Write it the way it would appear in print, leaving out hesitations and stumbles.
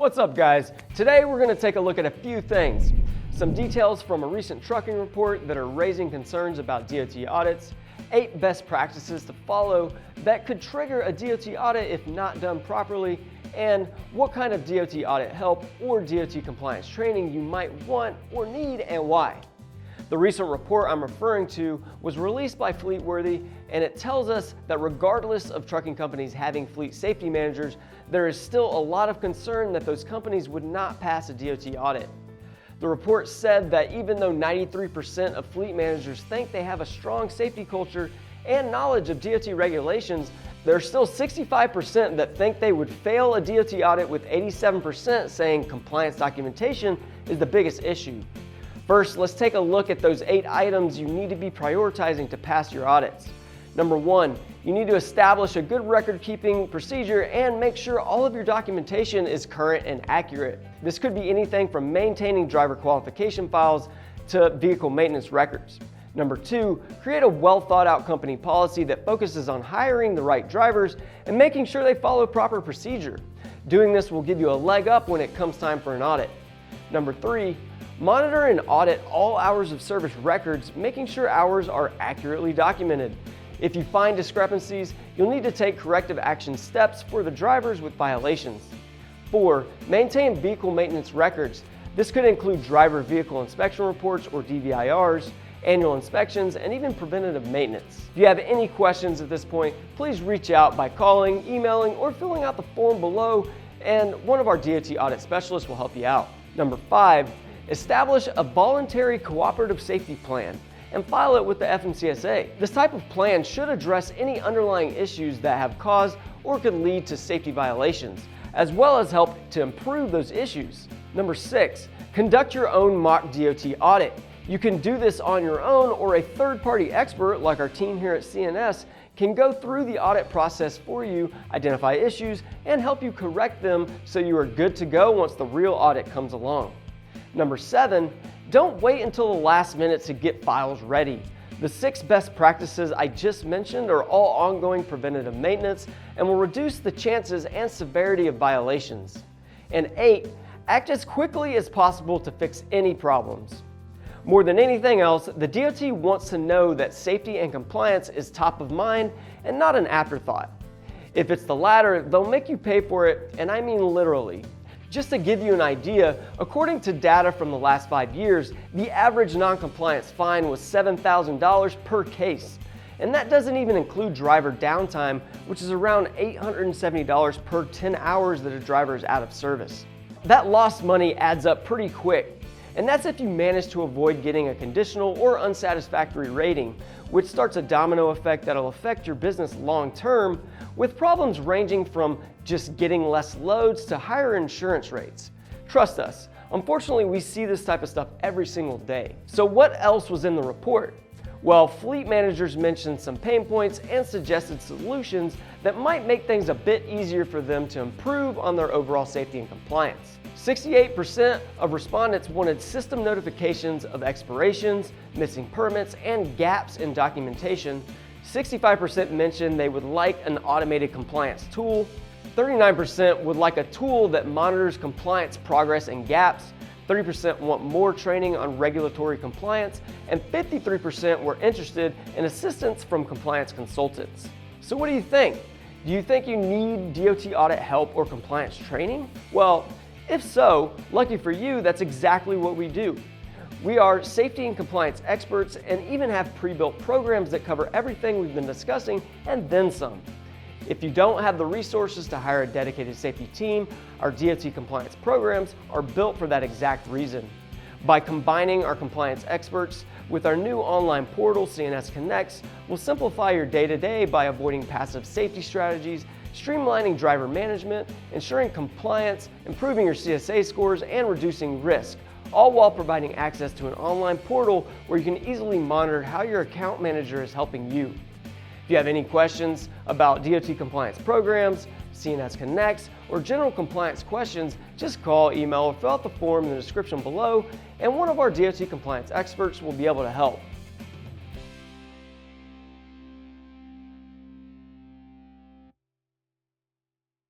What's up, guys? Today we're going to take a look at a few things. Some details from a recent trucking report that are raising concerns about DOT audits, 8 best practices to follow that could trigger a DOT audit if not done properly, and what kind of DOT audit help or DOT compliance training you might want or need and why. The recent report I'm referring to was released by Fleetworthy, and it tells us that regardless of trucking companies having fleet safety managers, there is still a lot of concern that those companies would not pass a DOT audit. The report said that even though 93% of fleet managers think they have a strong safety culture and knowledge of DOT regulations, there are still 65% that think they would fail a DOT audit, with 87% saying compliance documentation is the biggest issue. First, let's take a look at those 8 items you need to be prioritizing to pass your audits. Number 1, you need to establish a good record-keeping procedure and make sure all of your documentation is current and accurate. This could be anything from maintaining driver qualification files to vehicle maintenance records. Number 2, create a well-thought-out company policy that focuses on hiring the right drivers and making sure they follow proper procedure. Doing this will give you a leg up when it comes time for an audit. Number 3, monitor and audit all hours of service records, making sure hours are accurately documented. If you find discrepancies, you'll need to take corrective action steps for the drivers with violations. 4, maintain vehicle maintenance records. This could include driver vehicle inspection reports or DVIRs, annual inspections, and even preventative maintenance. If you have any questions at this point, please reach out by calling, emailing, or filling out the form below, and one of our DOT audit specialists will help you out. Number 5, establish a voluntary cooperative safety plan and file it with the FMCSA. This type of plan should address any underlying issues that have caused or could lead to safety violations, as well as help to improve those issues. Number 6, conduct your own mock DOT audit. You can do this on your own, or a third-party expert like our team here at CNS can go through the audit process for you, identify issues, and help you correct them so you are good to go once the real audit comes along. Number 7, don't wait until the last minute to get files ready. The 6 best practices I just mentioned are all ongoing preventative maintenance and will reduce the chances and severity of violations. And 8, act as quickly as possible to fix any problems. More than anything else, the DOT wants to know that safety and compliance is top of mind and not an afterthought. If it's the latter, they'll make you pay for it, and I mean literally. Just to give you an idea, according to data from the last 5 years, the average non-compliance fine was $7,000 per case. And that doesn't even include driver downtime, which is around $870 per 10 hours that a driver is out of service. That lost money adds up pretty quick. And that's if you manage to avoid getting a conditional or unsatisfactory rating, which starts a domino effect that'll affect your business long term, with problems ranging from just getting less loads to higher insurance rates. Trust us, unfortunately we see this type of stuff every single day. So what else was in the report? Well, fleet managers mentioned some pain points and suggested solutions that might make things a bit easier for them to improve on their overall safety and compliance. 68% of respondents wanted system notifications of expirations, missing permits, and gaps in documentation. 65% mentioned they would like an automated compliance tool. 39% would like a tool that monitors compliance progress and gaps. 30% want more training on regulatory compliance, and 53% were interested in assistance from compliance consultants. So what do you think? Do you think you need DOT audit help or compliance training? Well, if so, lucky for you, that's exactly what we do. We are safety and compliance experts and even have pre-built programs that cover everything we've been discussing and then some. If you don't have the resources to hire a dedicated safety team, our DOT compliance programs are built for that exact reason. By combining our compliance experts with our new online portal, CNS Connects, we'll simplify your day-to-day by avoiding passive safety strategies, streamlining driver management, ensuring compliance, improving your CSA scores, and reducing risk, all while providing access to an online portal where you can easily monitor how your account manager is helping you. If you have any questions about DOT compliance programs, CNS Connects, or general compliance questions, just call, email, or fill out the form in the description below, and one of our DOT compliance experts will be able to help.